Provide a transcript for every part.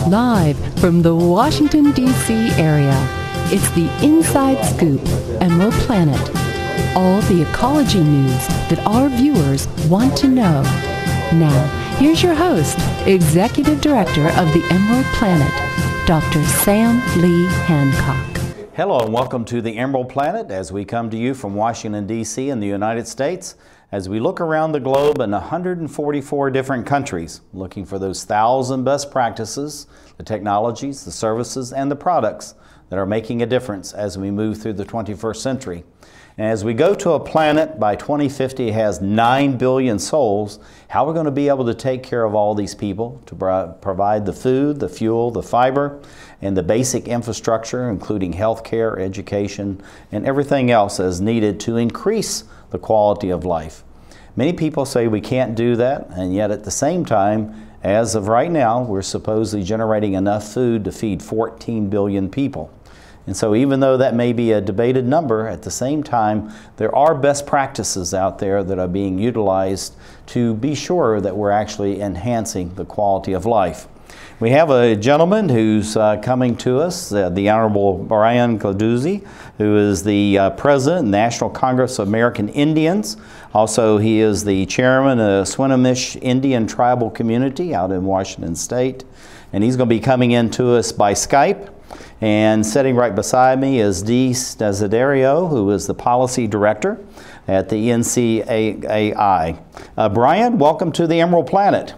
Live from the Washington, D.C. area, it's the Inside Scoop, Emerald Planet. All the ecology news that our viewers want to know. Now, here's your host, Executive Director of the Emerald Planet, Dr. Sam Lee Hancock. Hello and welcome to the Emerald Planet as we come to you from Washington, D.C. in the United States as we look around the globe in 144 different countries, looking for those 1,000 best practices, the technologies, the services, and the products that are making a difference as we move through the 21st century. And as we go to a planet by 2050 has 9 billion souls, how are we going to be able to take care of all these people to provide the food, the fuel, the fiber, and the basic infrastructure, including healthcare, education, and everything else as needed to increase the quality of life. Many people say we can't do that, and yet at the same time, as of right now, we're supposedly generating enough food to feed 14 billion people. And so even though that may be a debated number, at the same time, there are best practices out there that are being utilized to be sure that we're actually enhancing the quality of life. We have a gentleman who's coming to us, the Honorable Brian Cladoosby, who is the President of the National Congress of American Indians. Also, he is the Chairman of Swinomish Indian Tribal Community out in Washington State. And he's going to be coming in to us by Skype. And sitting right beside me is Desiderio, who is the Policy Director at the NCAI. Brian, welcome to the Emerald Planet.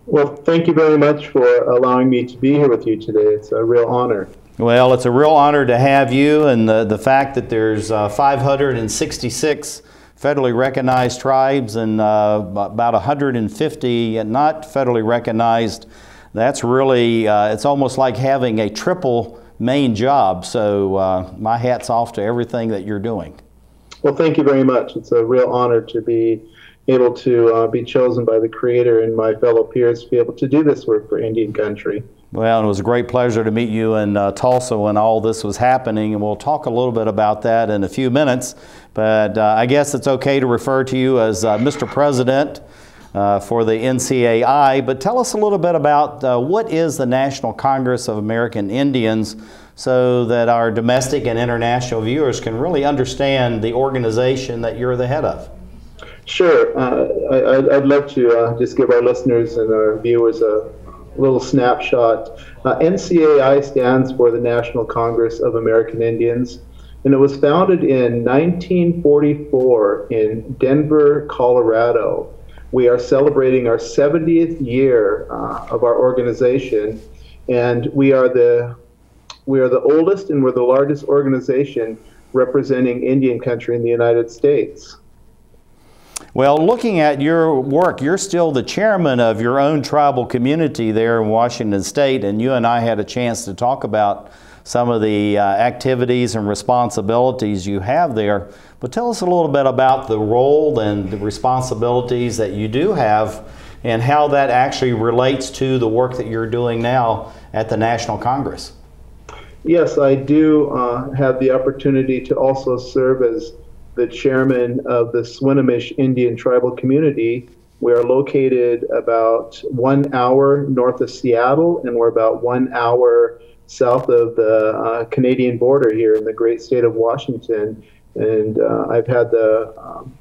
Well, thank you very much for allowing me to be here with you today. It's a real honor. Well, it's a real honor to have you, and the fact that there's 566 federally recognized tribes and about 150 not federally recognized. That's really, it's almost like having a triple main job. So my hat's off to everything that you're doing. Well, thank you very much. It's a real honor to be able to be chosen by the Creator and my fellow peers to be able to do this work for Indian country. Well, it was a great pleasure to meet you in Tulsa when all this was happening, and we'll talk a little bit about that in a few minutes. But I guess it's okay to refer to you as Mr. President for the NCAI, but tell us a little bit about what is the National Congress of American Indians so that our domestic and international viewers can really understand the organization that you're the head of. Sure. I'd love to just give our listeners and our viewers a little snapshot. NCAI stands for the National Congress of American Indians, and it was founded in 1944 in Denver, Colorado. We are celebrating our 70th year of our organization, and we are the oldest and we're the largest organization representing Indian country in the United States. Well, looking at your work, you're still the chairman of your own tribal community there in Washington State, and you and I had a chance to talk about some of the activities and responsibilities you have there. But tell us a little bit about the role and the responsibilities that you do have and how that actually relates to the work that you're doing now at the National Congress. Yes, I do have the opportunity to also serve as the chairman of the Swinomish Indian Tribal Community. We are located about 1 hour north of Seattle, and we're about 1 hour south of the Canadian border here in the great state of Washington. And I've had the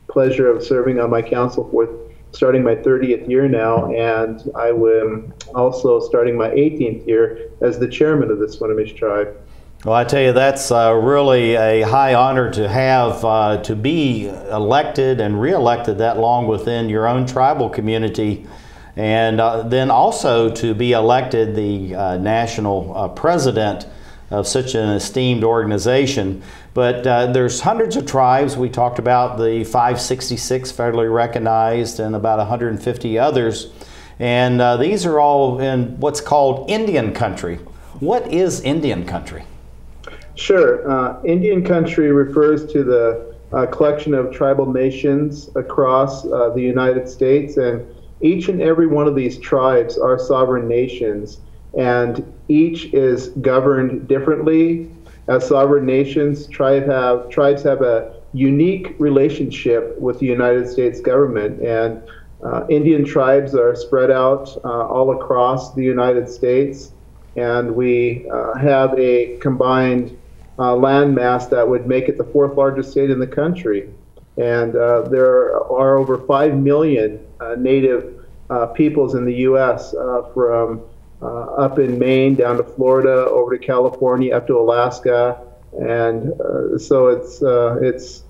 pleasure of serving on my council for starting my 30th year now, and I am also starting my 18th year as the chairman of the Swinomish tribe. Well, I tell you, that's really a high honor to have to be elected and re-elected that long within your own tribal community, and then also to be elected the national president of such an esteemed organization. But there's hundreds of tribes. We talked about the 566 federally recognized and about 150 others, and these are all in what's called Indian country. What is Indian country? Sure. Indian country refers to the collection of tribal nations across the United States, and each and every one of these tribes are sovereign nations, and each is governed differently. As sovereign nations, tribes have a unique relationship with the United States government, and Indian tribes are spread out all across the United States, and we have a combined land mass that would make it the fourth largest state in the country. And there are over 5 million native peoples in the U.S. From up in Maine down to Florida, over to California, up to Alaska, and so it's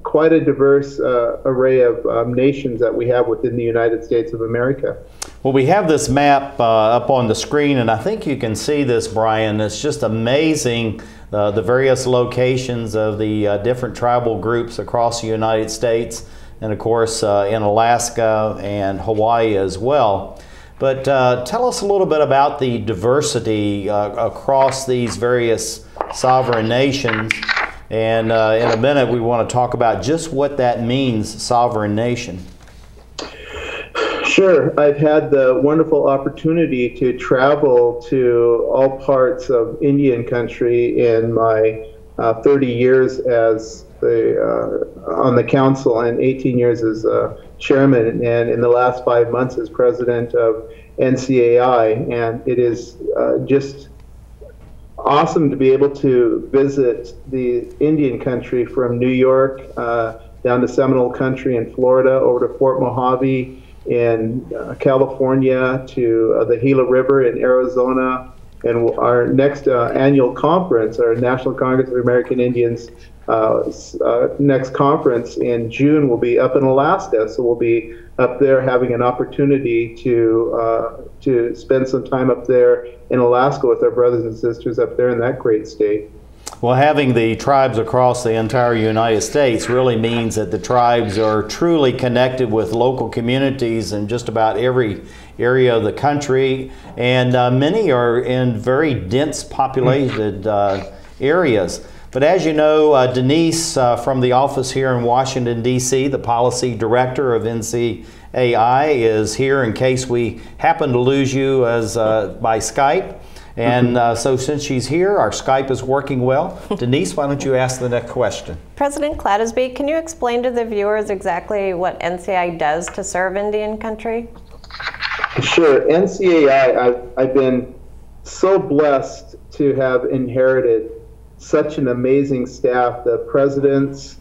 quite a diverse array of nations that we have within the United States of America. Well, we have this map up on the screen, and I think you can see this, Brian. It's just amazing, the various locations of the different tribal groups across the United States, and of course in Alaska and Hawaii as well. But tell us a little bit about the diversity across these various sovereign nations. And in a minute, we want to talk about just what that means, sovereign nation. Sure. I've had the wonderful opportunity to travel to all parts of Indian country in my 30 years as on the council and 18 years as chairman, and in the last 5 months as president of NCAI. And it is just awesome to be able to visit the Indian country from New York down to Seminole Country in Florida, over to Fort Mojave in California, to the Gila River in Arizona. And our next annual conference, our National Congress of American Indians next conference in June, will be up in Alaska. So we'll be up there having an opportunity to spend some time up there in Alaska with our brothers and sisters up there in that great state. Well, having the tribes across the entire United States really means that the tribes are truly connected with local communities in just about every area of the country, and many are in very dense populated areas. But as you know, Denise from the office here in Washington, D.C., the policy director of NCAI, is here in case we happen to lose you as by Skype. And so since she's here, our Skype is working well. Denise, why don't you ask the next question? President Cladoosby, can you explain to the viewers exactly what NCAI does to serve Indian country? Sure. NCAI, I've been so blessed to have inherited such an amazing staff. The presidents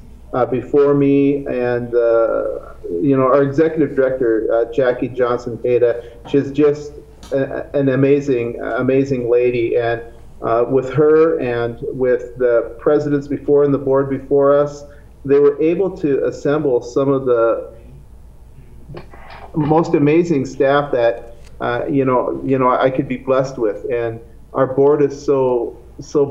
before me, and our executive director, Jackie Johnson Peta, she's just an amazing lady. And with her and with the presidents before and the board before us, they were able to assemble some of the most amazing staff that I could be blessed with. And our board is so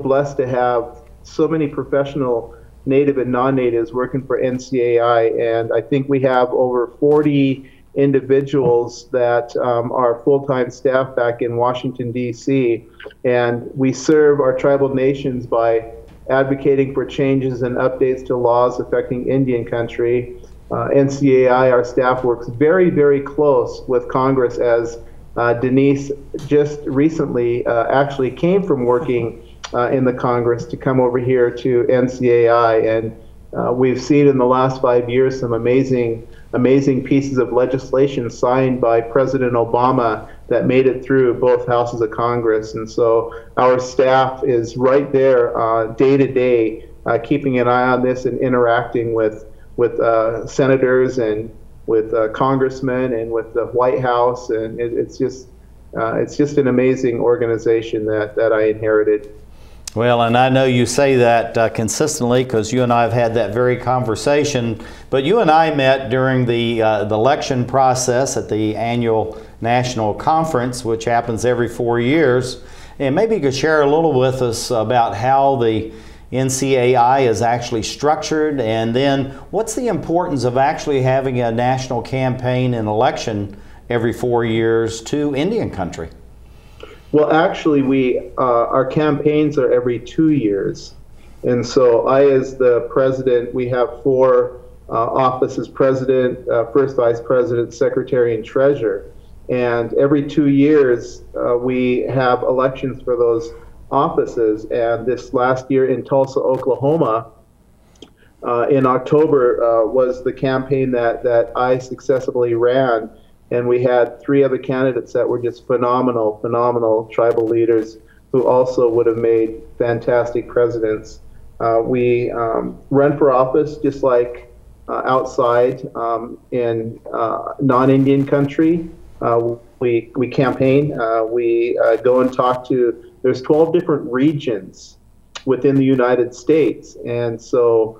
blessed to have so many professional native and non-natives working for NCAI, and I think we have over 40 individuals that are full-time staff back in Washington, D.C., and we serve our tribal nations by advocating for changes and updates to laws affecting Indian country. NCAI, our staff works very, very close with Congress, as Denise just recently actually came from working in the Congress to come over here to NCAI, and we've seen in the last 5 years some amazing pieces of legislation signed by President Obama that made it through both houses of Congress. And so our staff is right there day to day, keeping an eye on this and interacting with senators and with congressmen and with the White House, and it's just an amazing organization that I inherited. Well, and I know you say that consistently because you and I have had that very conversation, but you and I met during the election process at the annual national conference, which happens every 4 years. And maybe you could share a little with us about how the NCAI is actually structured, and then what's the importance of actually having a national campaign and election every 4 years to Indian country? Well, actually, our campaigns are every 2 years. And so I, as the president, we have 4 offices: president, first vice president, secretary, and treasurer. And every 2 years, we have elections for those offices. And this last year in Tulsa, Oklahoma, in October was the campaign that I successfully ran, and we had 3 other candidates that were just phenomenal tribal leaders who also would have made fantastic presidents. We run for office just like outside in non-Indian country. We campaign. We go and talk to. There's 12 different regions within the United States, and so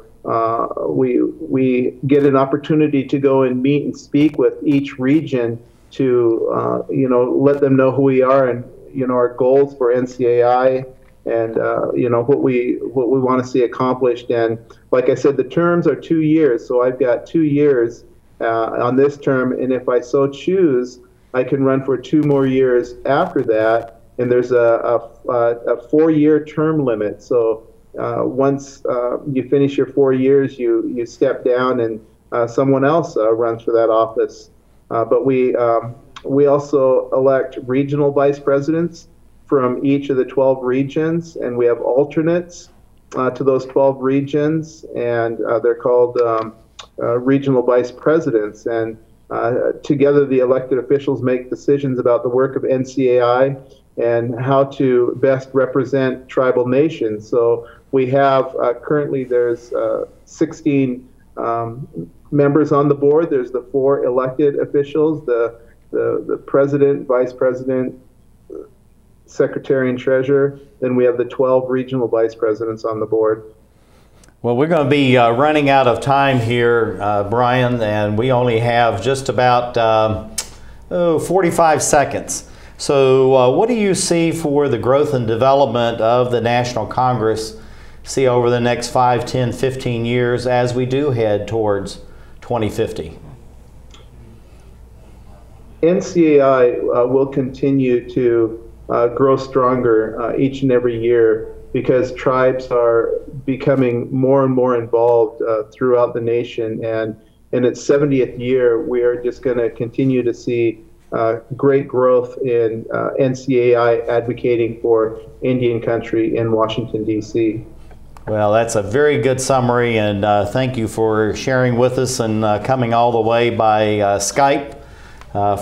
we get an opportunity to go and meet and speak with each region to let them know who we are and our goals for NCAI and what we want to see accomplished. And like I said, the terms are 2 years, so I've got 2 years on this term, and if I so choose, I can run for 2 more years after that. And there's a 4-year term limit. So once you finish your 4 years, you step down and someone else runs for that office. But we also elect regional vice presidents from each of the 12 regions, and we have alternates to those 12 regions, and they're called regional vice presidents. And together, the elected officials make decisions about the work of NCAI and how to best represent tribal nations. So we have currently there's 16 members on the board. There's the 4 elected officials, the president, vice president, secretary, and treasurer. Then we have the 12 regional vice presidents on the board. Well, we're going to be running out of time here, Brian, and we only have just about 45 seconds. So what do you see for the growth and development of the National Congress, see over the next 5, 10, 15 years as we do head towards 2050? NCAI will continue to grow stronger each and every year because tribes are becoming more and more involved throughout the nation. And in its 70th year, we are just going to continue to see great growth in NCAI advocating for Indian country in Washington, D.C. Well, that's a very good summary, and thank you for sharing with us and coming all the way by Skype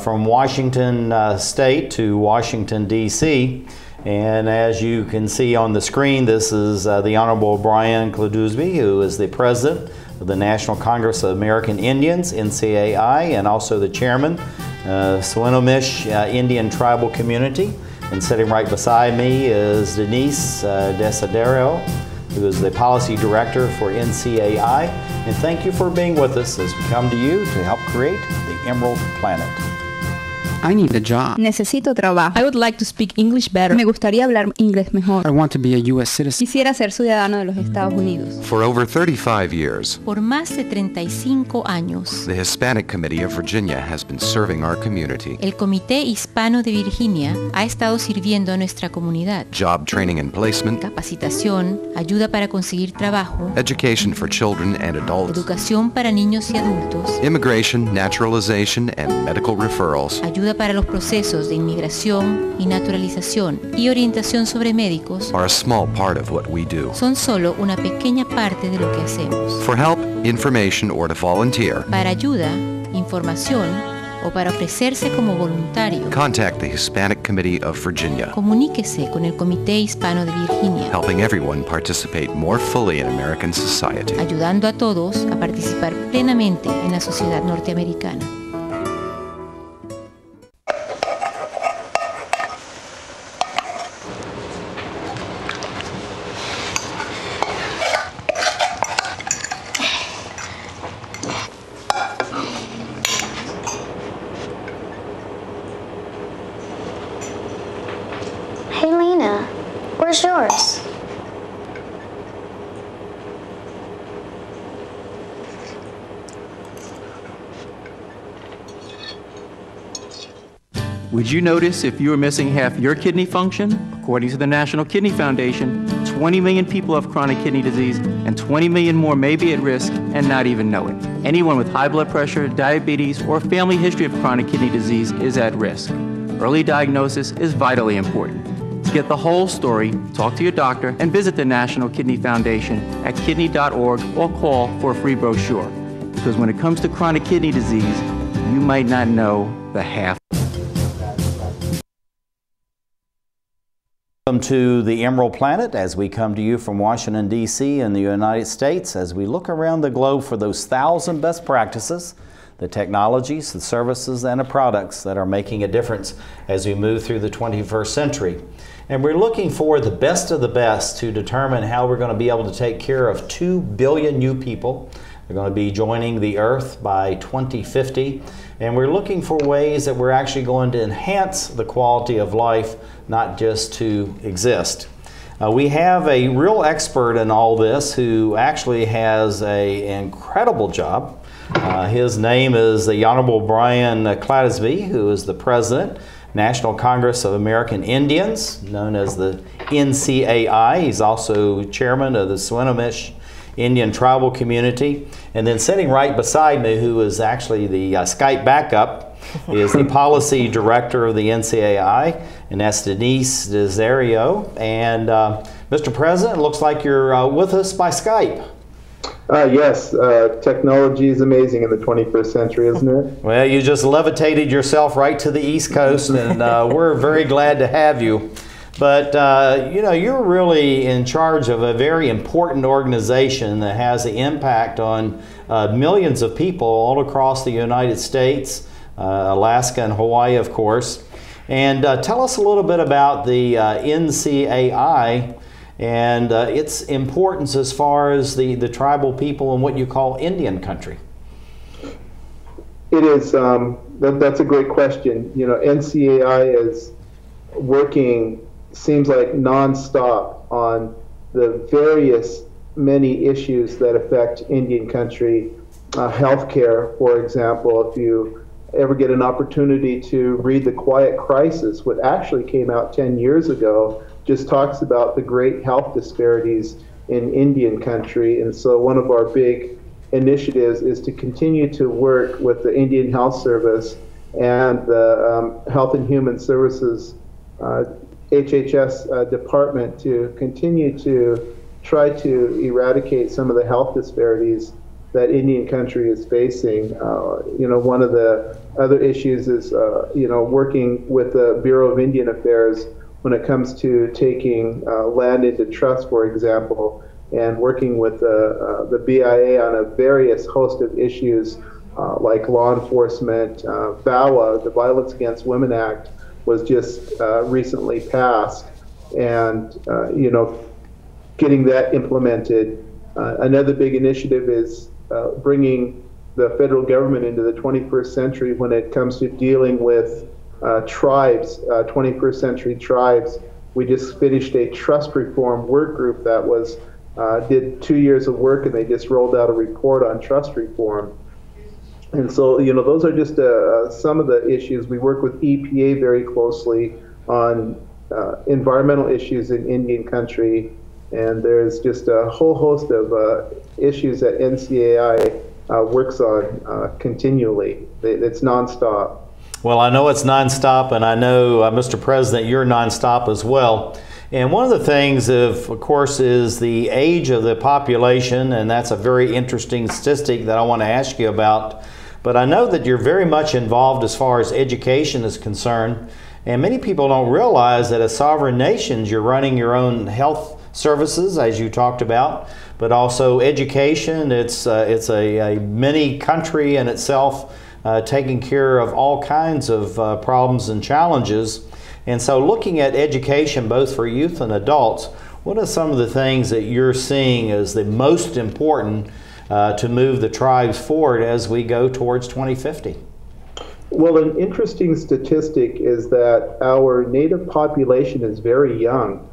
from Washington State to Washington, D.C. And as you can see on the screen, this is the Honorable Brian Cladoosby, who is the President of the National Congress of American Indians, NCAI, and also the Chairman, Swinomish Indian Tribal Community. And sitting right beside me is Denise Desiderio, who is the Policy Director for NCAI. And thank you for being with us as we come to you to help create the Emerald Planet. I need a job. Necesito trabajo. I would like to speak English better. Me gustaría hablar inglés mejor. I want to be a U.S. citizen. Quisiera ser ciudadano de los Estados Unidos. For over 35 years, Por más de 35 años, the Hispanic Committee of Virginia has been serving our community. el Comité Hispano de Virginia ha estado sirviendo a nuestra comunidad. Job training and placement, Capacitación, ayuda para conseguir trabajo, education for children and adults, educación para niños y adultos, immigration, naturalization, and medical referrals. ayuda para los procesos de inmigración y naturalización y orientación sobre médicos Are a small part of what we do. son solo una pequeña parte de lo que hacemos. For help, information, or to volunteer, Para ayuda, información o para ofrecerse como voluntario, contact the Hispanic Committee of Virginia, comuníquese con el Comité Hispano de Virginia, helping everyone participate more fully in American society. ayudando a todos a participar plenamente en la sociedad norteamericana. Hey, Lena, where's yours? Would you notice if you were missing half your kidney function? According to the National Kidney Foundation, 20 million people have chronic kidney disease, and 20 million more may be at risk and not even know it. Anyone with high blood pressure, diabetes, or family history of chronic kidney disease is at risk. Early diagnosis is vitally important. To get the whole story, talk to your doctor and visit the National Kidney Foundation at kidney.org or call for a free brochure. Because when it comes to chronic kidney disease, you might not know the half. Welcome to the Emerald Planet as we come to you from Washington, D.C. in the United States as we look around the globe for those 1,000 best practices, the technologies, the services, and the products that are making a difference as we move through the 21st century. And we're looking for the best of the best to determine how we're going to be able to take care of 2 billion new people. They're going to be joining the Earth by 2050. And we're looking for ways that we're actually going to enhance the quality of life, not just to exist. We have a real expert in all this who actually has an incredible job. His name is the Honorable Brian Cladoosby, who is the President, National Congress of American Indians, known as the NCAI. He's also Chairman of the Swinomish Indian tribal community. And then sitting right beside me, who is actually the Skype backup, is the Policy Director of the NCAI, and that's Denise Desiderio. And Mr. President, it looks like you're with us by Skype. Yes, technology is amazing in the 21st century, isn't it? Well, you just levitated yourself right to the East Coast, and we're very glad to have you. But, you know, you're really in charge of a very important organization that has an impact on millions of people all across the United States, Alaska and Hawaii, of course. And tell us a little bit about the NCAI and its importance as far as the tribal people in what you call Indian country. It is, that's a great question. You know, NCAI is working, seems like nonstop on the various many issues that affect Indian country. Healthcare, for example, if you ever get an opportunity to read The Quiet Crisis, what actually came out 10 years ago, just talks about the great health disparities in Indian country. And so one of our big initiatives is to continue to work with the Indian Health Service and the Health and Human Services HHS department to continue to try to eradicate some of the health disparities that Indian country is facing. You know, one of the other issues is, you know, working with the Bureau of Indian Affairs when it comes to taking land into trust, for example, and working with the BIA on a various host of issues like law enforcement. VAWA, the Violence Against Women Act, was just recently passed, and you know, getting that implemented. Another big initiative is bringing the federal government into the 21st century when it comes to dealing with tribes, 21st century tribes. We just finished a trust reform work group that was did 2 years of work, and they just rolled out a report on trust reform. And so, you know, those are just some of the issues. We work with EPA very closely on environmental issues in Indian country, and there's just a whole host of issues that NCAI works on continually. It's nonstop. Well, I know it's nonstop, and I know, Mr. President, you're nonstop as well. And one of the things, of course, is the age of the population, and that's a very interesting statistic that I want to ask you about. But I know that you're very much involved as far as education is concerned, and many people don't realize that as sovereign nations, you're running your own health services, as you talked about, but also education. It's a mini country in itself, taking care of all kinds of problems and challenges. And so looking at education both for youth and adults, what are some of the things that you're seeing as the most important to move the tribes forward as we go towards 2050? Well, an interesting statistic is that our native population is very young.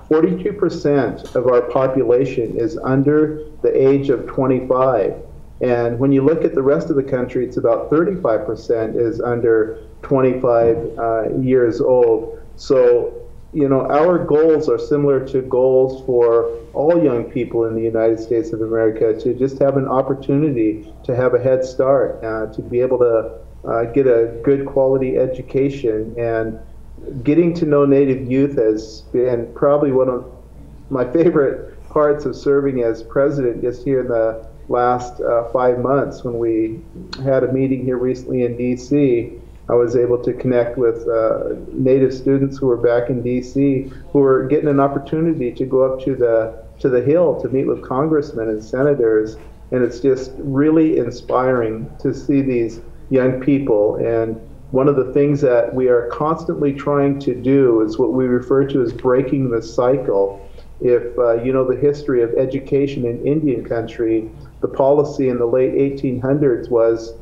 42% of our population is under the age of 25. And when you look at the rest of the country, it's about 35% is under 25 years old. So, you know, our goals are similar to goals for all young people in the United States of America, to just have an opportunity to have a head start, to be able to get a good quality education. And, getting to know Native youth has been probably one of my favorite parts of serving as president just here in the last 5 months. When we had a meeting here recently in DC, I was able to connect with Native students who were back in DC who were getting an opportunity to go up to the Hill to meet with congressmen and senators, and it's just really inspiring to see these young people. And one of the things that we are constantly trying to do is what we refer to as breaking the cycle. If you know the history of education in Indian country, the policy in the late 1800s was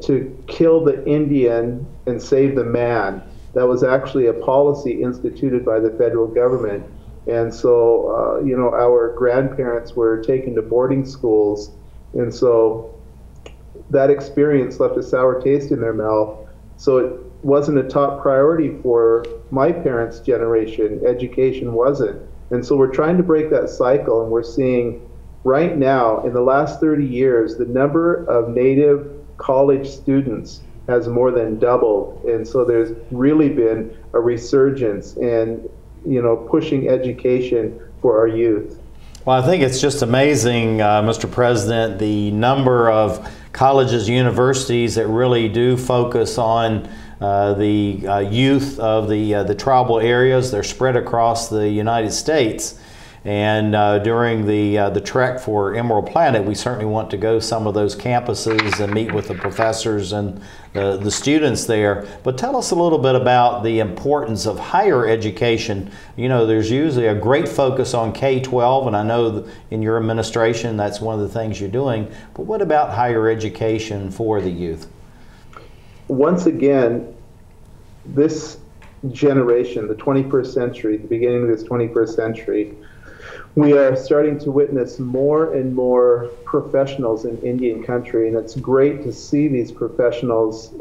to kill the Indian and save the man. That was actually a policy instituted by the federal government. And so, you know, our grandparents were taken to boarding schools, and so that experience left a sour taste in their mouth. So it wasn't a top priority for my parents' generation. Education wasn't. And so we're trying to break that cycle, and we're seeing right now, in the last 30 years, the number of Native college students has more than doubled. And so there's really been a resurgence in, you know, pushing education for our youth. Well, I think it's just amazing, Mr. President, the number of colleges, universities that really do focus on the youth of the tribal areas. They're spread across the United States. And during the trek for Emerald Planet, we certainly want to go some of those campuses and meet with the professors and the students there. But tell us a little bit about the importance of higher education. You know, there's usually a great focus on K-12, and I know in your administration that's one of the things you're doing. But what about higher education for the youth? Once again, this generation, the 21st century, the beginning of this 21st century, we are starting to witness more and more professionals in Indian country, and it's great to see these professionals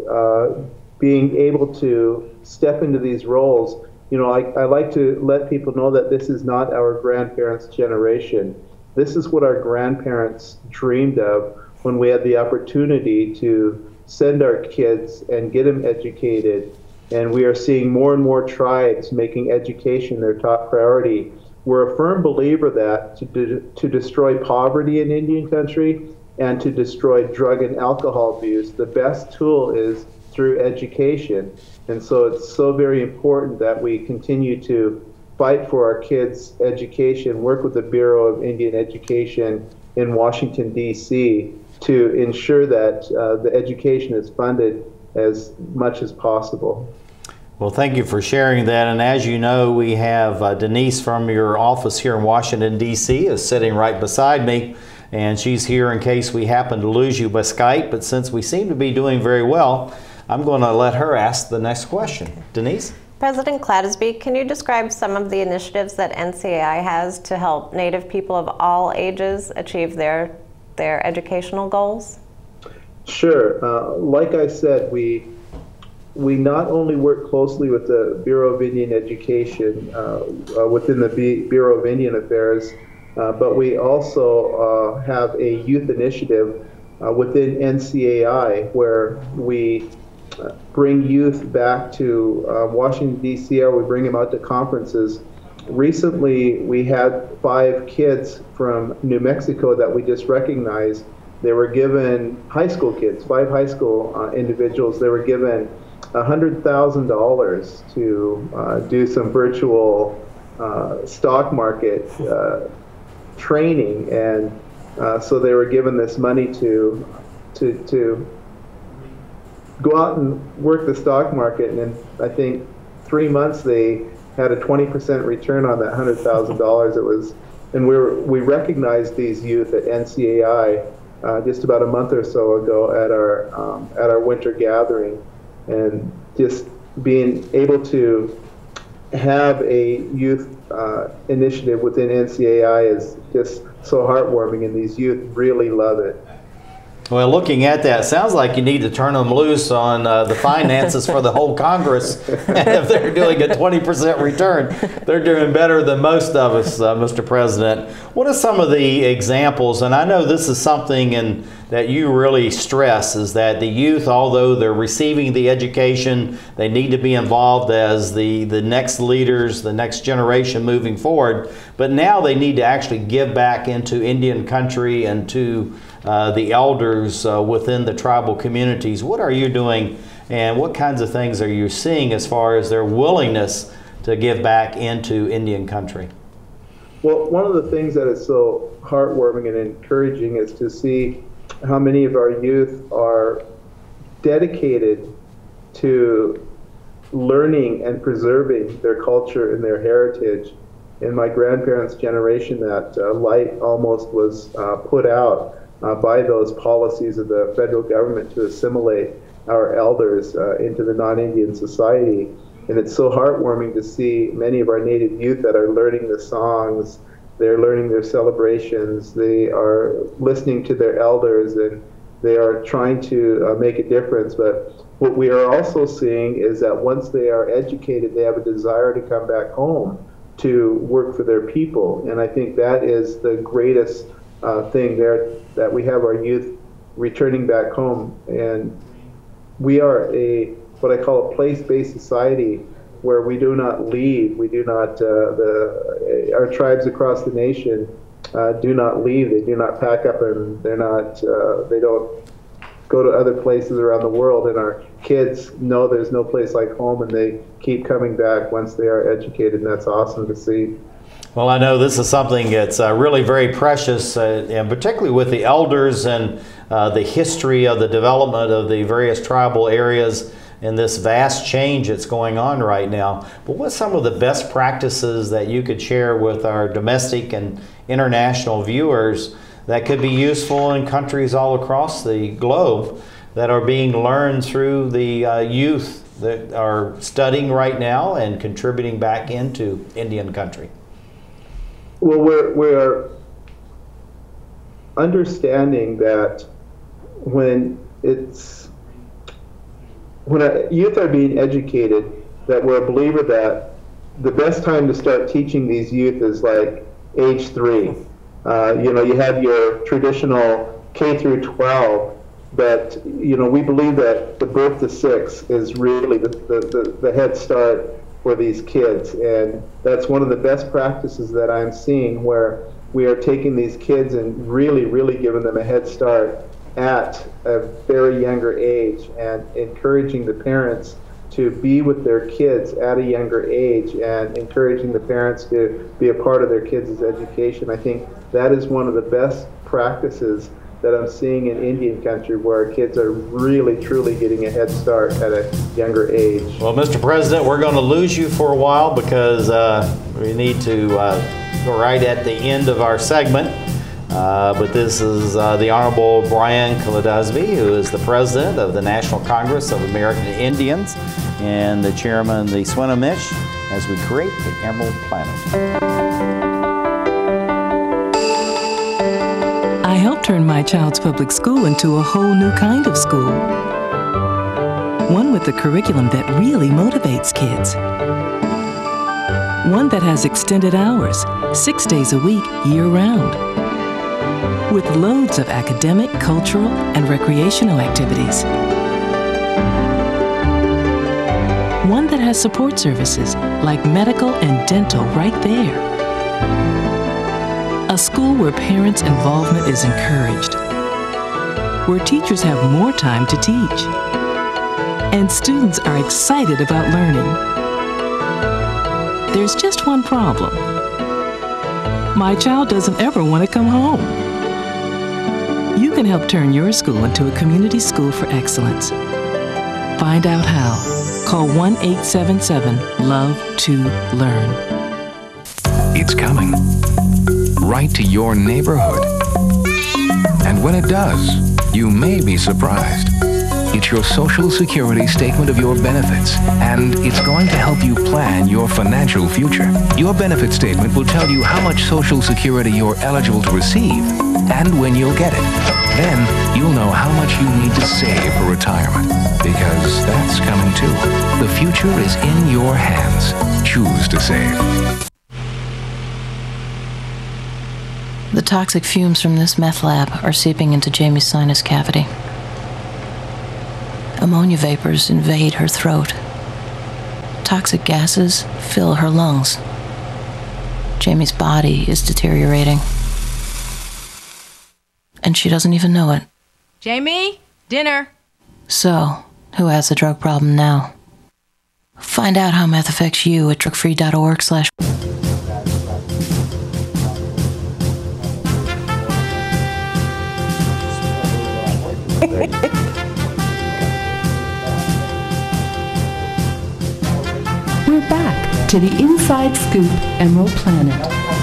being able to step into these roles. You know, I like to let people know that this is not our grandparents' generation. This is what our grandparents dreamed of when we had the opportunity to send our kids and get them educated. And we are seeing more and more tribes making education their top priority. We're a firm believer that to destroy poverty in Indian country and to destroy drug and alcohol abuse, the best tool is through education. And so it's so very important that we continue to fight for our kids' education, work with the Bureau of Indian Education in Washington, D.C. to ensure that the education is funded as much as possible. Well, thank you for sharing that. And as you know, we have Denise from your office here in Washington, D.C. is sitting right beside me. And she's here in case we happen to lose you by Skype. But since we seem to be doing very well, I'm going to let her ask the next question. Denise? President Cladoosby, can you describe some of the initiatives that NCAI has to help Native people of all ages achieve their educational goals? Sure. Like I said, we not only work closely with the Bureau of Indian Education within the Bureau of Indian Affairs, but we also have a youth initiative within NCAI where we bring youth back to Washington, D.C., or we bring them out to conferences. Recently, we had 5 kids from New Mexico that we just recognized. They were given, high school kids, 5 high school individuals, they were given $100,000 to do some virtual stock market training, and so they were given this money to go out and work the stock market, and in I think 3 months they had a 20% return on that $100,000. It was, and we recognized these youth at NCAI just about a month or so ago at our winter gathering. And just being able to have a youth initiative within NCAI is just so heartwarming, and these youth really love it. Well, looking at that, sounds like you need to turn them loose on the finances for the whole Congress. And if they're doing a 20% return, they're doing better than most of us, Mr. President. What are some of the examples? And I know this is something in that you really stress is that the youth, although they're receiving the education, they need to be involved as the next leaders, the next generation moving forward, but now they need to actually give back into Indian country and to the elders within the tribal communities. What are you doing, and what kinds of things are you seeing as far as their willingness to give back into Indian country? Well, one of the things that is so heartwarming and encouraging is to see how many of our youth are dedicated to learning and preserving their culture and their heritage. In my grandparents' generation, that light almost was put out by those policies of the federal government to assimilate our elders into the non-Indian society. And it's so heartwarming to see many of our Native youth that are learning the songs, they're learning their celebrations, they are listening to their elders, and they are trying to make a difference. But what we are also seeing is that once they are educated, they have a desire to come back home to work for their people. And I think that is the greatest thing there, that we have our youth returning back home. And we are what I call a place-based society, where we do not leave. We do not, our tribes across the nation do not leave. They do not pack up, and they don't go to other places around the world. And our kids know there's no place like home, and they keep coming back once they are educated, and that's awesome to see. Well, I know this is something that's really very precious, and particularly with the elders and the history of the development of the various tribal areas and this vast change that's going on right now. But what's some of the best practices that you could share with our domestic and international viewers that could be useful in countries all across the globe that are being learned through the youth that are studying right now and contributing back into Indian country? Well, we're understanding that when youth are being educated, that we're a believer that the best time to start teaching these youth is like age 3. You have your traditional K through 12, but we believe that the birth to 6 is really the head start for these kids, and that's one of the best practices that I'm seeing, where we are taking these kids and really giving them a head start at a very younger age, and encouraging the parents to be with their kids at a younger age, and encouraging the parents to be a part of their kids' education. I think that is one of the best practices that I'm seeing in Indian country, where our kids are really truly getting a head start at a younger age. Well, Mr. President, we're going to lose you for a while because we need to go right at the end of our segment. But this is the Honorable Brian Cladoosby, who is the President of the National Congress of American Indians and the Chairman of the Swinomish, as we create the Emerald Planet. I helped turn my child's public school into a whole new kind of school. One with a curriculum that really motivates kids. One that has extended hours, 6 days a week, year-round. With loads of academic, cultural, and recreational activities. One that has support services like medical and dental right there. A school where parents' involvement is encouraged. Where teachers have more time to teach. And students are excited about learning. There's just one problem. My child doesn't ever want to come home. You can help turn your school into a community school for excellence. Find out how. Call 1-877-LOVE-TO-LEARN. It's coming. Right to your neighborhood. And when it does, you may be surprised. It's your Social Security statement of your benefits, and it's going to help you plan your financial future. Your benefit statement will tell you how much Social Security you're eligible to receive and when you'll get it. Then you'll know how much you need to save for retirement, because that's coming too. The future is in your hands. Choose to save. The toxic fumes from this meth lab are seeping into Jamie's sinus cavity. Ammonia vapors invade her throat. Toxic gases fill her lungs. Jamie's body is deteriorating. And she doesn't even know it. Jamie, dinner. So, who has the drug problem now? Find out how meth affects you at drugfree.org/. We're back to the Inside Scoop Emerald Planet.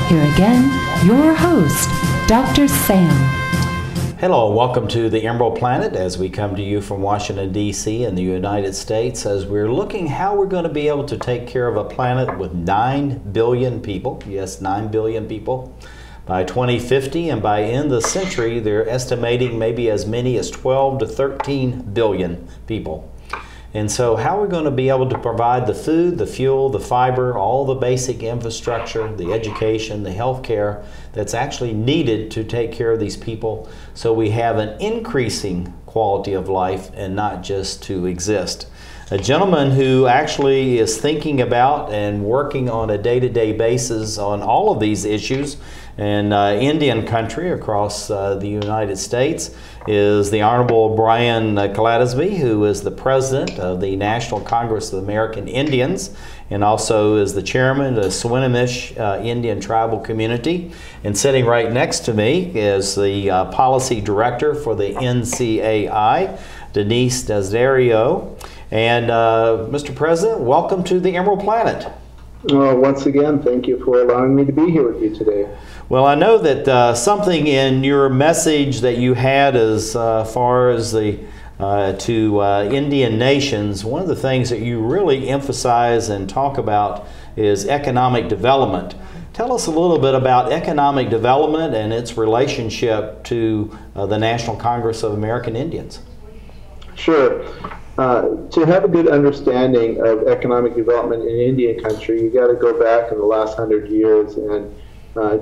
Here again, your host, Dr. Sam. Hello, and welcome to the Emerald Planet as we come to you from Washington, D.C. in the United States as we're looking how we're going to be able to take care of a planet with 9 billion people. Yes, 9 billion people. By 2050 and by end of the century, they're estimating maybe as many as 12 to 13 billion people. And so how are we going to be able to provide the food, the fuel, the fiber, all the basic infrastructure, the education, the health care that's actually needed to take care of these people so we have an increasing quality of life and not just to exist? A gentleman who actually is thinking about and working on a day-to-day basis on all of these issues in Indian country across the United States is the Honorable Brian Cladoosby, who is the president of the National Congress of American Indians and also is the chairman of the Swinomish Indian tribal community. And sitting right next to me is the policy director for the NCAI, Denise Desiderio. And Mr. President, welcome to the Emerald Planet. Once again, thank you for allowing me to be here with you today. Well, I know that something in your message that you had as far as the to Indian nations, one of the things that you really emphasize and talk about is economic development. Tell us a little bit about economic development and its relationship to the National Congress of American Indians. Sure. To have a good understanding of economic development in Indian country, you got to go back in the last 100 years and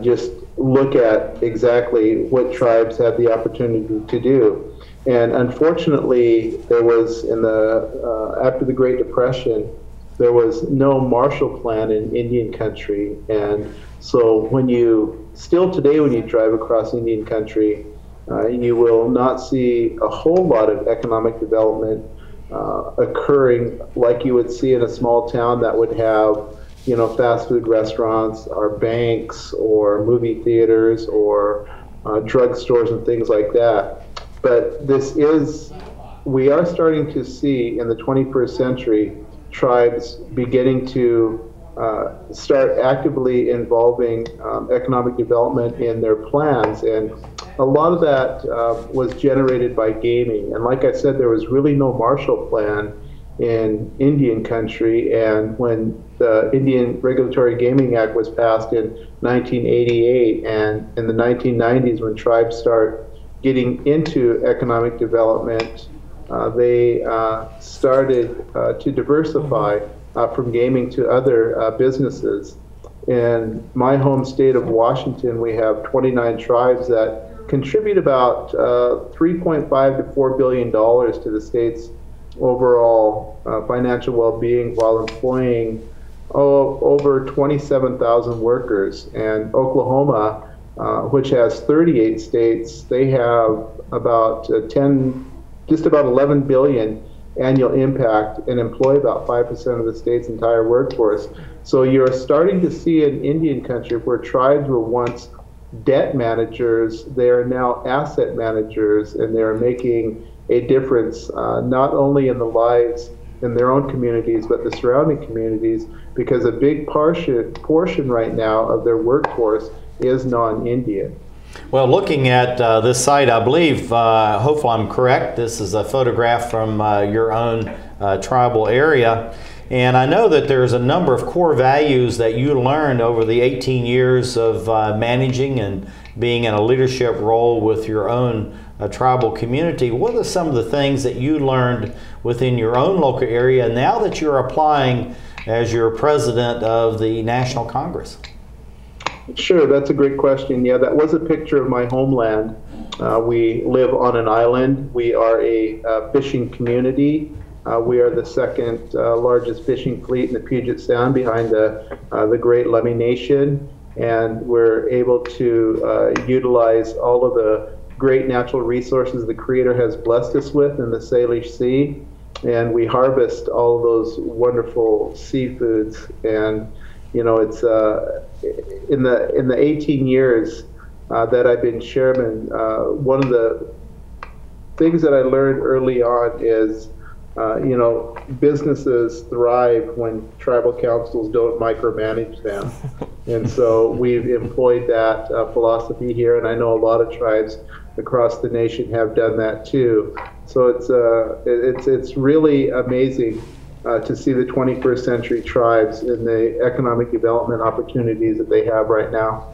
just look at exactly what tribes had the opportunity to do. And unfortunately, there was after the Great Depression, there was no Marshall Plan in Indian country. And so still today when you drive across Indian country, you will not see a whole lot of economic development occurring like you would see in a small town that would have, fast food restaurants or banks or movie theaters or drugstores and things like that. But we are starting to see in the 21st century tribes beginning to start actively involving economic development in their plans. And a lot of that was generated by gaming. And like I said, there was really no Marshall Plan in Indian country. And when the Indian Regulatory Gaming Act was passed in 1988, and in the 1990s when tribes start getting into economic development, they started to diversify from gaming to other businesses. In my home state of Washington, we have 29 tribes that contribute about $3.5 to $4 billion to the state's overall financial well-being while employing over 27,000 workers. And Oklahoma, which has 38 states, they have about just about 11 billion annual impact and employ about 5% of the state's entire workforce. So you're starting to see in Indian country where tribes were once debt managers, they are now asset managers, and they're making a difference not only in the lives in their own communities but the surrounding communities, because a big portion right now of their workforce is non-Indian. Well, looking at this site, I believe, hopefully I'm correct, this is a photograph from your own tribal area. And I know that there's a number of core values that you learned over the 18 years of managing and being in a leadership role with your own tribal community. What are some of the things that you learned within your own local area now that you're applying as your president of the National Congress? Sure, that's a great question. Yeah, that was a picture of my homeland. We live on an island. We are a fishing community. We are the second largest fishing fleet in the Puget Sound behind the Great Lummi Nation. And we're able to utilize all of the great natural resources the Creator has blessed us with in the Salish Sea. And we harvest all of those wonderful seafoods. And, you know, it's in the 18 years that I've been chairman, one of the things that I learned early on is, you know, businesses thrive when tribal councils don't micromanage them. And so we've employed that philosophy here, and I know a lot of tribes across the nation have done that too. So it's really amazing to see the 21st century tribes and the economic development opportunities that they have right now.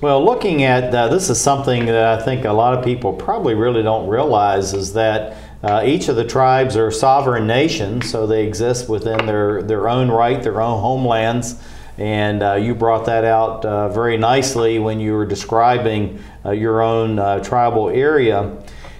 Well, looking at this is something that I think a lot of people probably really don't realize, is that each of the tribes are sovereign nations, so they exist within their own right, their own homelands. And you brought that out very nicely when you were describing your own tribal area.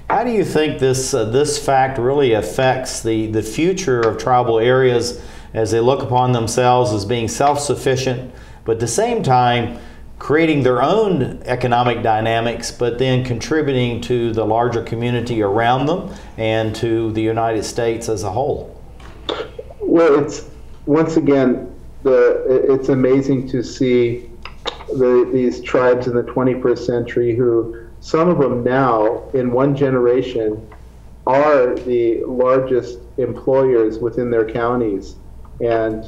How do you think this fact really affects the future of tribal areas as they look upon themselves as being self-sufficient, but at the same time creating their own economic dynamics, but then contributing to the larger community around them and to the United States as a whole? Well, it's, once again, it's amazing to see these tribes in the 21st century who, some of them now, in one generation, are the largest employers within their counties. And,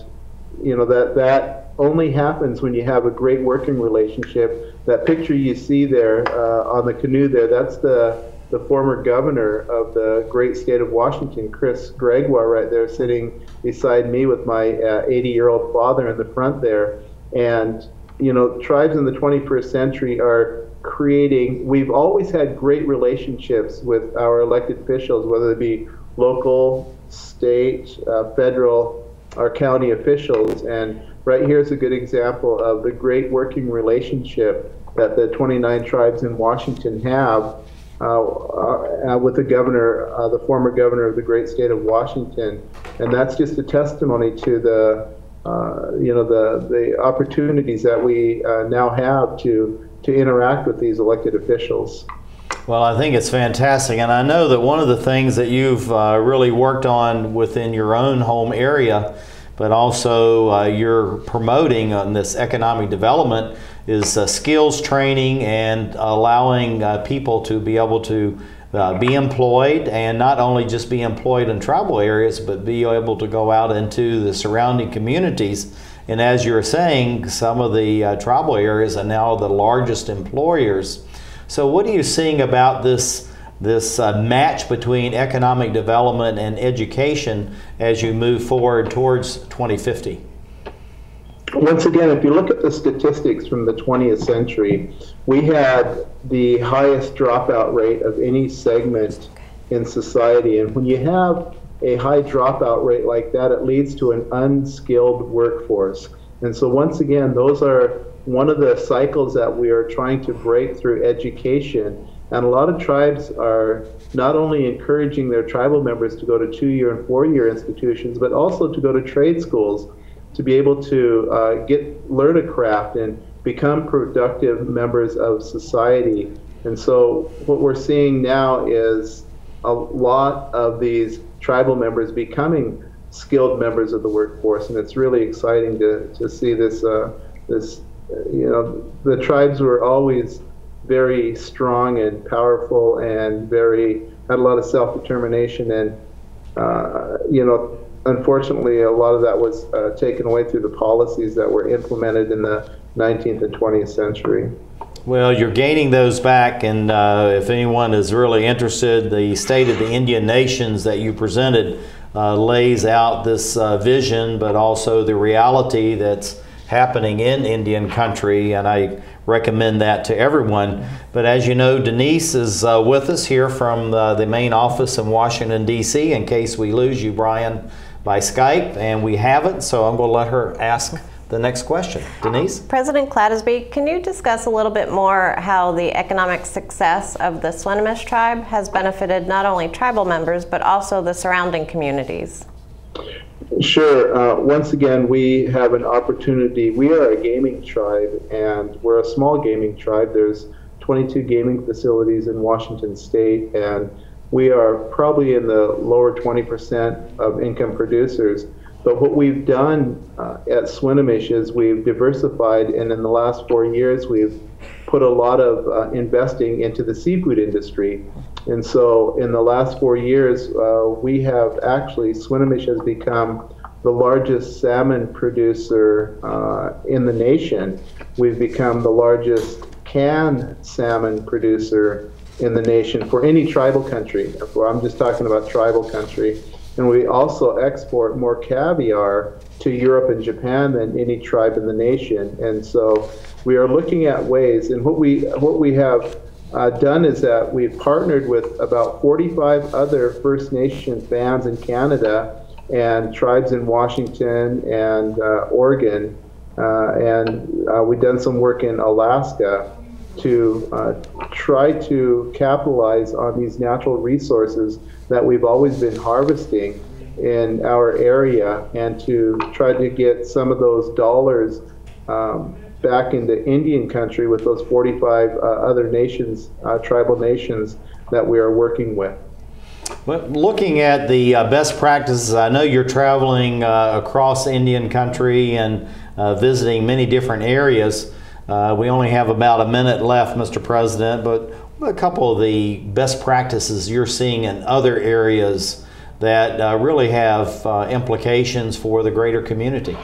you know, that only happens when you have a great working relationship. That picture you see there on the canoe there, that's the former governor of the great state of Washington, Chris Gregoire, right there sitting beside me with my 80-year-old father in the front there. And, you know, tribes in the 21st century are creating, we've always had great relationships with our elected officials, whether it be local, state, federal, or county officials. And right here is a good example of the great working relationship that the 29 tribes in Washington have with the governor, the former governor of the great state of Washington. And that's just a testimony to the, you know, the opportunities that we now have to interact with these elected officials. Well, I think it's fantastic, and I know that one of the things that you've really worked on within your own home area, but also you're promoting on this economic development, is skills training and allowing people to be able to be employed, and not only just be employed in tribal areas, but be able to go out into the surrounding communities. And as you were saying, some of the tribal areas are now the largest employers. So what are you seeing about this match between economic development and education as you move forward towards 2050? Once again, if you look at the statistics from the 20th century, we had the highest dropout rate of any segment in society. And when you have a high dropout rate like that, it leads to an unskilled workforce. And so once again, those are one of the cycles that we are trying to break through education. And a lot of tribes are not only encouraging their tribal members to go to 2-year and 4-year institutions, but also to go to trade schools to be able to learn a craft and become productive members of society. And so what we're seeing now is a lot of these tribal members becoming skilled members of the workforce, and it's really exciting to see this. You know, the tribes were always very strong and powerful, and had a lot of self-determination, and you know, unfortunately, a lot of that was taken away through the policies that were implemented in the 19th and 20th century. Well, you're gaining those back, and if anyone is really interested, the State of the Indian Nations that you presented lays out this vision, but also the reality that's happening in Indian country, and I recommend that to everyone. But as you know, Denise is with us here from the main office in Washington, D.C., in case we lose you, Brian, by Skype, and we haven't, so I'm going to let her ask the next question. Denise? President Cladoosby, can you discuss a little bit more how the economic success of the Swinomish tribe has benefited not only tribal members, but also the surrounding communities? Sure. Once again, we have an opportunity. We are a gaming tribe, and we're a small gaming tribe. There's 22 gaming facilities in Washington State, and we are probably in the lower 20% of income producers. But what we've done at Swinomish is we've diversified, and in the last 4 years, we've put a lot of investing into the seafood industry. And so in the last 4 years, we have actually, Swinomish has become the largest salmon producer in the nation. We've become the largest canned salmon producer in the nation for any tribal country. I'm just talking about tribal country. And we also export more caviar to Europe and Japan than any tribe in the nation. And so we are looking at ways, and what we have done is that we've partnered with about 45 other First Nation bands in Canada and tribes in Washington and Oregon, and we've done some work in Alaska to try to capitalize on these natural resources that we've always been harvesting in our area, and to try to get some of those dollars back into Indian country with those 45 other nations, tribal nations that we are working with. But looking at the best practices, I know you're traveling across Indian country and visiting many different areas. We only have about a minute left, Mr. President, but what are a couple of the best practices you're seeing in other areas that really have implications for the greater community?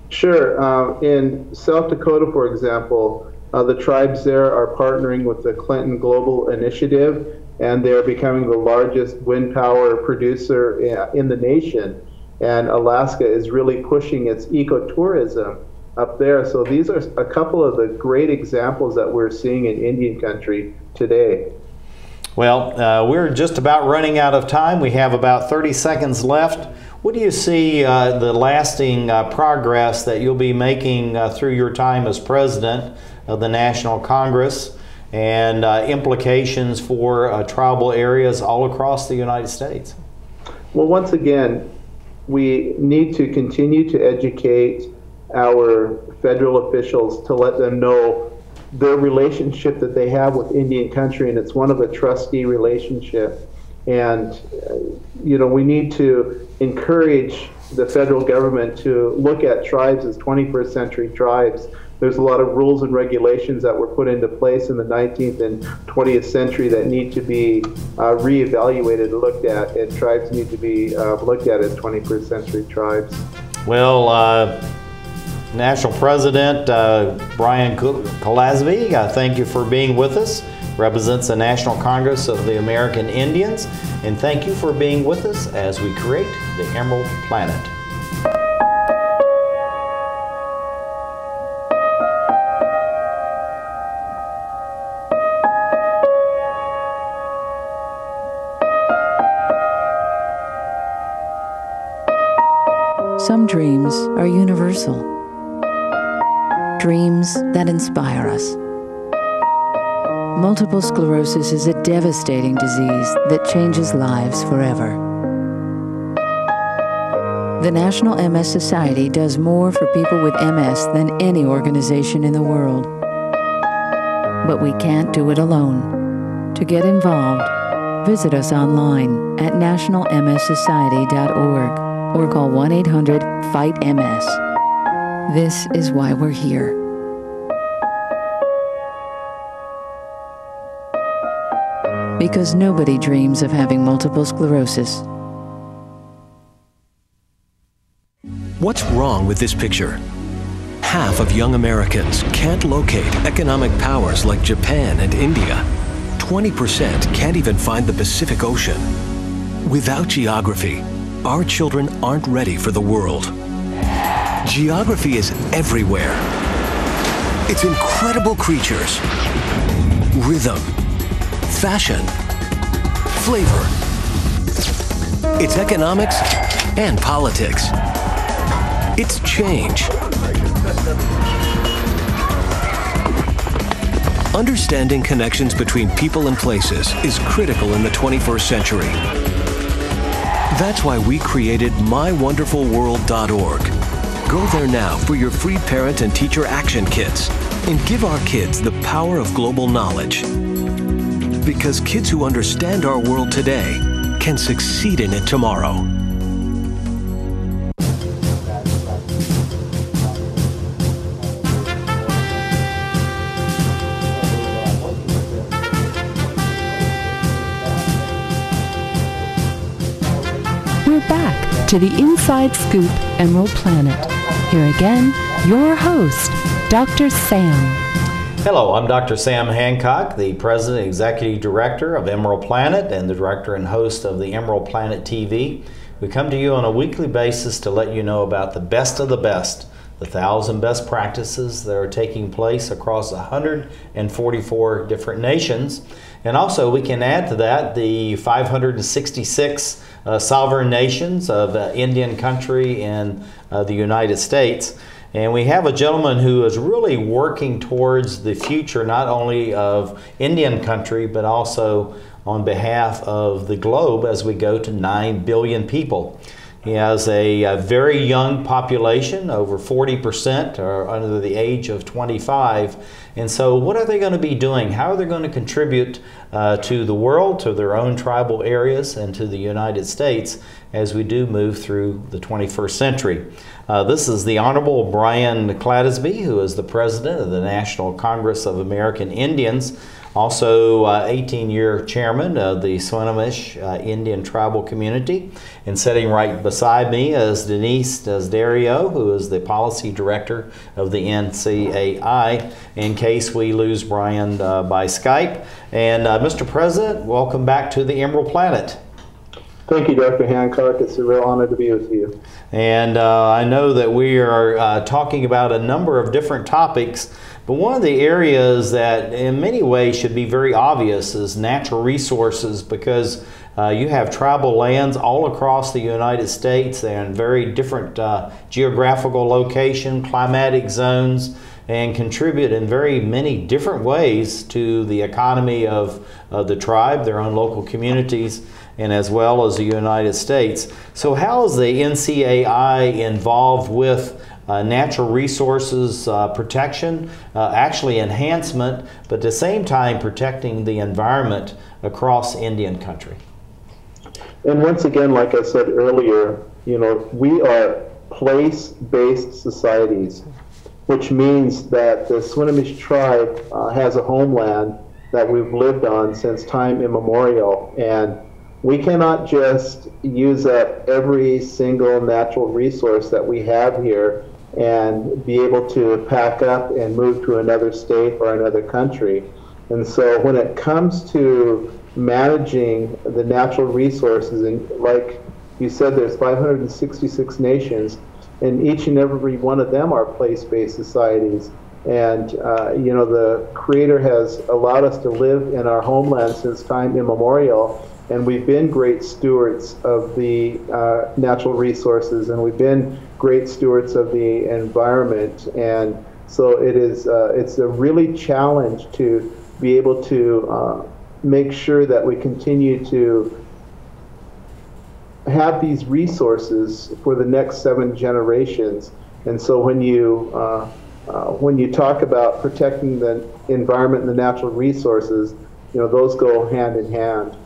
Sure. In South Dakota, for example, the tribes there are partnering with the Clinton Global Initiative, and they're becoming the largest wind power producer in the nation. And Alaska is really pushing its ecotourism up there. So these are a couple of the great examples that we're seeing in Indian country today. Well, we're just about running out of time. We have about 30 seconds left. What do you see the lasting progress that you'll be making through your time as president of the National Congress, and implications for tribal areas all across the United States? Well, once again, we need to continue to educate our federal officials to let them know the relationship that they have with Indian country, and it's one of a trustee relationship. And you know, we need to encourage the federal government to look at tribes as 21st century tribes. There's a lot of rules and regulations that were put into place in the 19th and 20th century that need to be reevaluated and looked at, and tribes need to be looked at as 21st century tribes. Well, National President Brian Cladoosby, thank you for being with us. Represents the National Congress of the American Indians, and thank you for being with us as we create the Emerald Planet. Some dreams are universal, dreams that inspire us. Multiple sclerosis is a devastating disease that changes lives forever. The National MS Society does more for people with MS than any organization in the world. But we can't do it alone. To get involved, visit us online at nationalmssociety.org or call 1-800-FIGHT-MS. This is why we're here. Because nobody dreams of having multiple sclerosis. What's wrong with this picture? Half of young Americans can't locate economic powers like Japan and India. 20% can't even find the Pacific Ocean. Without geography, our children aren't ready for the world. Geography is everywhere. It's incredible creatures, rhythm, fashion, flavor. It's economics and politics. It's change. Understanding connections between people and places is critical in the 21st century. That's why we created mywonderfulworld.org. Go there now for your free parent and teacher action kits and give our kids the power of global knowledge. Because kids who understand our world today can succeed in it tomorrow. We're back to the Inside Scoop Emerald Planet. Here again, your host, Dr. Sam. Hello, I'm Dr. Sam Hancock, the President and Executive Director of Emerald Planet and the Director and host of the Emerald Planet TV. We come to you on a weekly basis to let you know about the best of the best, the 1,000 best practices that are taking place across 144 different nations. And also we can add to that the 566 sovereign nations of Indian country in the United States. And we have a gentleman who is really working towards the future not only of Indian country but also on behalf of the globe as we go to 9 billion people. He has a very young population, over 40% are under the age of 25. And so what are they going to be doing? How are they going to contribute to the world, to their own tribal areas, and to the United States as we do move through the 21st century? This is the Honorable Brian Cladoosby, who is the President of the National Congress of American Indians, also 18-year chairman of the Swinomish Indian tribal community. And sitting right beside me is Denise Desiderio, who is the policy director of the NCAI, in case we lose Brian by Skype. And Mr. President, welcome back to the Emerald Planet. Thank you, Dr. Hancock. It's a real honor to be with you. And I know that we are talking about a number of different topics, but one of the areas that in many ways should be very obvious is natural resources, because you have tribal lands all across the United States and very different geographical location, climatic zones, and contribute in very many different ways to the economy of the tribe, their own local communities, and as well as the United States. So how is the NCAI involved with natural resources protection, actually enhancement, but at the same time protecting the environment across Indian country? And once again, like I said earlier, you know, we are place-based societies, which means that the Swinomish tribe has a homeland that we've lived on since time immemorial, and we cannot just use up every single natural resource that we have here and be able to pack up and move to another state or another country. And so when it comes to managing the natural resources, and like you said, there's 566 nations, and each and every one of them are place-based societies. And you know, the Creator has allowed us to live in our homeland since time immemorial, and we've been great stewards of the natural resources, and we've been great stewards of the environment. And so it is, it's a really challenge to be able to make sure that we continue to have these resources for the next 7 generations. And so when you talk about protecting the environment and the natural resources, you know, those go hand in hand.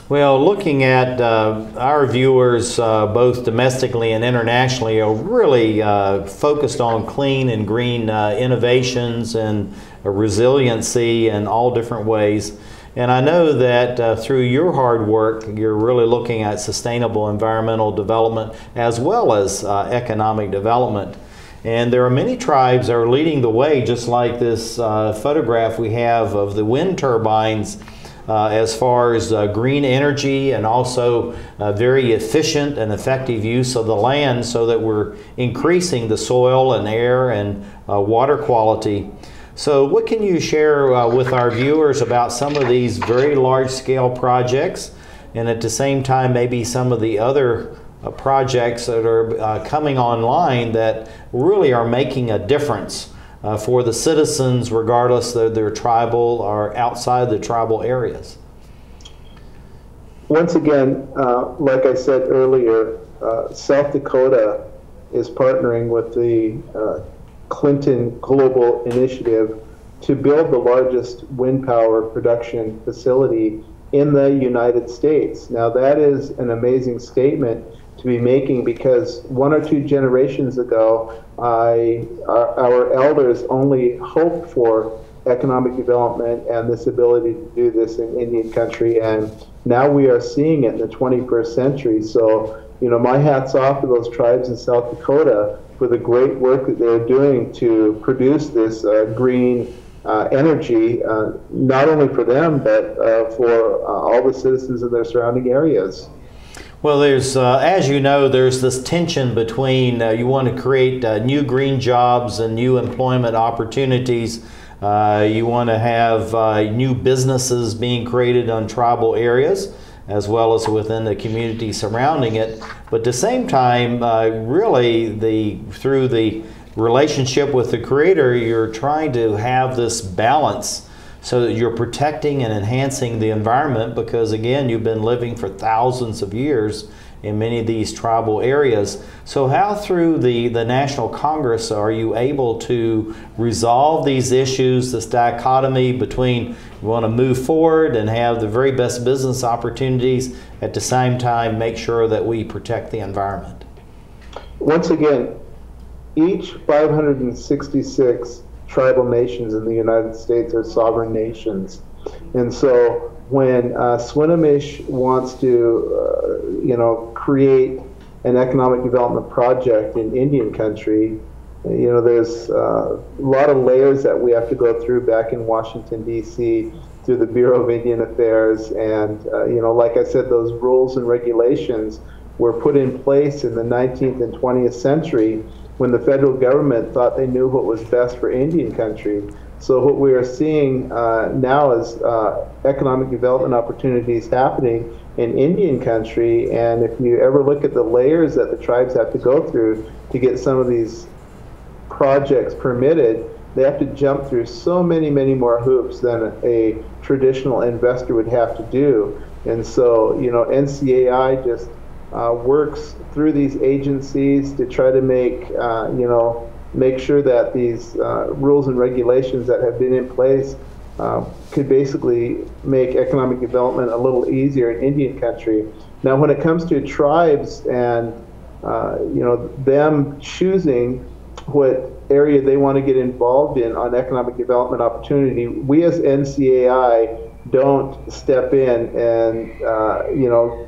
Well, looking at our viewers, both domestically and internationally, are really focused on clean and green innovations and resiliency in all different ways. And I know that through your hard work, you're really looking at sustainable environmental development as well as economic development. And there are many tribes that are leading the way, just like this photograph we have of the wind turbines, as far as green energy and also very efficient and effective use of the land, so that we're increasing the soil and air and water quality. So what can you share with our viewers about some of these very large-scale projects, and at the same time maybe some of the other projects that are coming online that really are making a difference for the citizens, regardless of their tribal or outside the tribal areas? Once again, like I said earlier, South Dakota is partnering with the Clinton Global Initiative to build the largest wind power production facility in the United States. Now that is an amazing statement to be making, because 1 or 2 generations ago, our elders only hoped for economic development and this ability to do this in Indian country, and now we are seeing it in the 21st century. So, you know, my hat's off to those tribes in South Dakota for the great work that they're doing to produce this green energy, not only for them, but for all the citizens in their surrounding areas. Well, there's, as you know, there's this tension between you want to create new green jobs and new employment opportunities. You want to have new businesses being created on tribal areas, as well as within the community surrounding it. But at the same time, really, through the relationship with the Creator, you're trying to have this balance so that you're protecting and enhancing the environment, because again, you've been living for thousands of years in many of these tribal areas. So how through the National Congress are you able to resolve these issues, this dichotomy between we want to move forward and have the very best business opportunities, at the same time make sure that we protect the environment? Once again, each 566 tribal nations in the United States are sovereign nations. And so when Swinomish wants to, you know, create an economic development project in Indian country, you know, there's a lot of layers that we have to go through back in Washington, D.C., through the Bureau of Indian Affairs. And, you know, like I said, those rules and regulations were put in place in the 19th and 20th century when the federal government thought they knew what was best for Indian country. So what we are seeing now is economic development opportunities happening in Indian country. And if you ever look at the layers that the tribes have to go through to get some of these projects permitted, they have to jump through so many more hoops than a traditional investor would have to do. And so, you know, NCAI just works through these agencies to try to make, you know, make sure that these rules and regulations that have been in place could basically make economic development a little easier in Indian country. Now, when it comes to tribes and, you know, them choosing what area they want to get involved in on economic development opportunity, we as NCAI don't step in and, you know,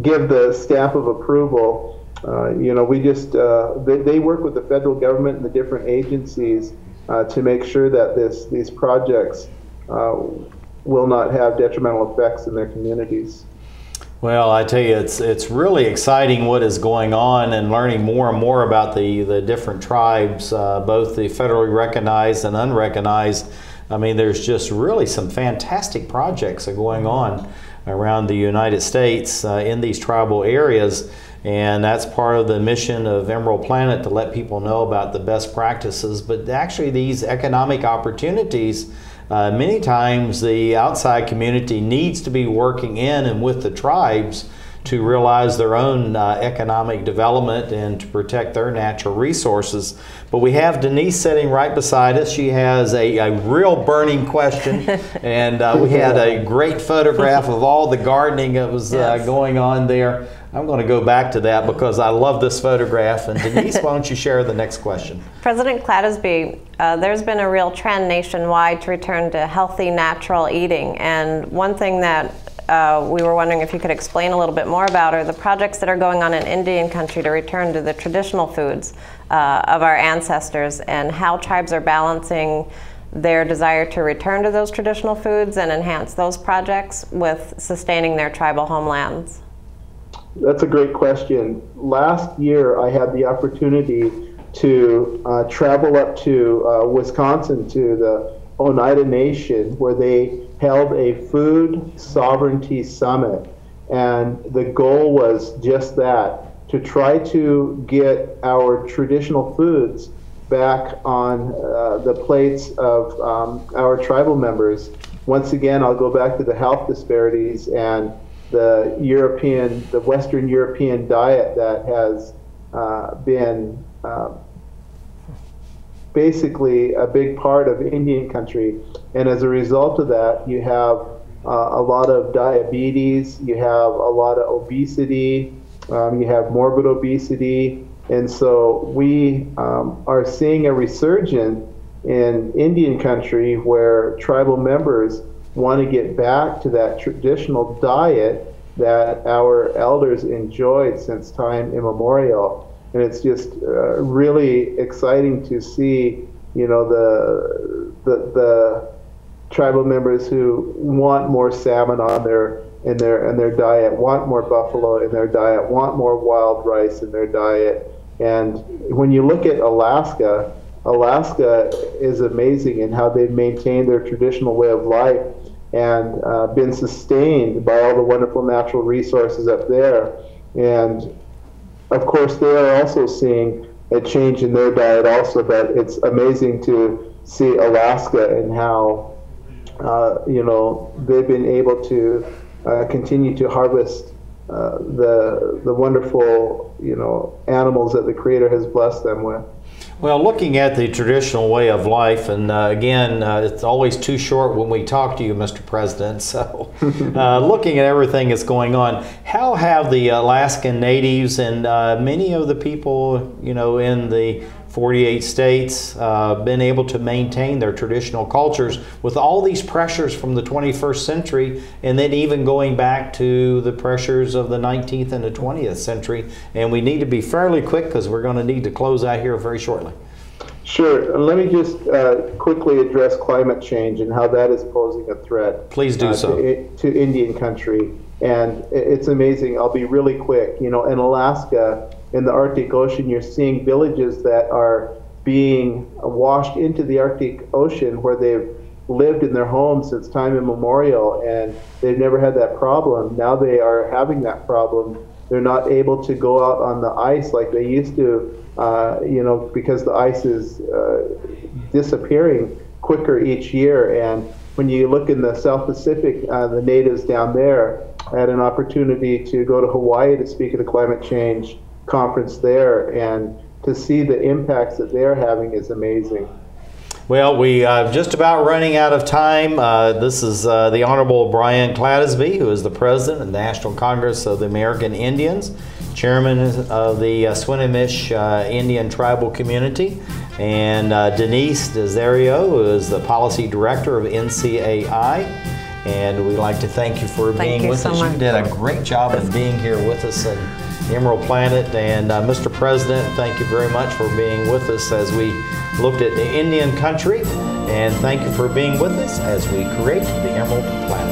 give the stamp of approval. You know, we just, they work with the federal government and the different agencies to make sure that these projects will not have detrimental effects in their communities. Well, I tell you, it's really exciting what is going on, and learning more and more about the different tribes, both the federally recognized and unrecognized. I mean, there's just really some fantastic projects that are going on around the United States in these tribal areas, and that's part of the mission of Emerald Planet, to let people know about the best practices. But actually, these economic opportunities, many times the outside community needs to be working in and with the tribes to realize their own economic development and to protect their natural resources. But we have Denise sitting right beside us. She has a real burning question, and we had a great photograph of all the gardening that was going on there. I'm going to go back to that because I love this photograph. And Denise, why don't you share the next question? President Cladoosby, there's been a real trend nationwide to return to healthy, natural eating. And one thing that we were wondering if you could explain a little bit more about are the projects that are going on in Indian country to return to the traditional foods of our ancestors, and how tribes are balancing their desire to return to those traditional foods and enhance those projects with sustaining their tribal homelands. That's a great question. Last year, I had the opportunity to travel up to Wisconsin to the Oneida Nation, where they held a food sovereignty summit. And the goal was just that, to try to get our traditional foods back on the plates of our tribal members. Once again, I'll go back to the health disparities and the Western European diet that has been basically a big part of Indian country. And as a result of that, you have a lot of diabetes, you have a lot of obesity, you have morbid obesity. And so we are seeing a resurgence in Indian country where tribal members want to get back to that traditional diet that our elders enjoyed since time immemorial. And it's just really exciting to see, you know, the tribal members who want more salmon on in their diet, want more buffalo in their diet, want more wild rice in their diet. And when you look at Alaska, Alaska is amazing in how they've maintained their traditional way of life and been sustained by all the wonderful natural resources up there. And of course, they are also seeing a change in their diet also, but it's amazing to see Alaska and how, you know, they've been able to continue to harvest the wonderful, you know, animals that the Creator has blessed them with. Well, looking at the traditional way of life, and again, it's always too short when we talk to you, Mr. President, so looking at everything that's going on, how have the Alaskan natives and many of the people, you know, in the 48 states been able to maintain their traditional cultures with all these pressures from the 21st century, and then even going back to the pressures of the 19th and the 20th century? And we need to be fairly quick because we're going to need to close out here very shortly. Sure. Let me just quickly address climate change and how that is posing a threat. Please do so. To Indian country. And it's amazing. I'll be really quick. You know, in Alaska, in the Arctic Ocean, you're seeing villages that are being washed into the Arctic Ocean where they've lived in their homes since time immemorial, and they've never had that problem. Now they are having that problem. They're not able to go out on the ice like they used to, you know, because the ice is disappearing quicker each year. And when you look in the South Pacific, the natives down there, I had an opportunity to go to Hawaii to speak at a climate change conference there, and to see the impacts that they're having is amazing. Well, we just about running out of time. This is the Honorable Brian Cladoosby, who is the President of the National Congress of the American Indians, Chairman of the Swinomish Indian Tribal Community, and Denise Desiderio, who is the Policy Director of NCAI. And we'd like to thank you for being with us. You did a great job of being here with us in Emerald Planet. And Mr. President, thank you very much for being with us as we looked at the Indian country. And thank you for being with us as we create the Emerald Planet.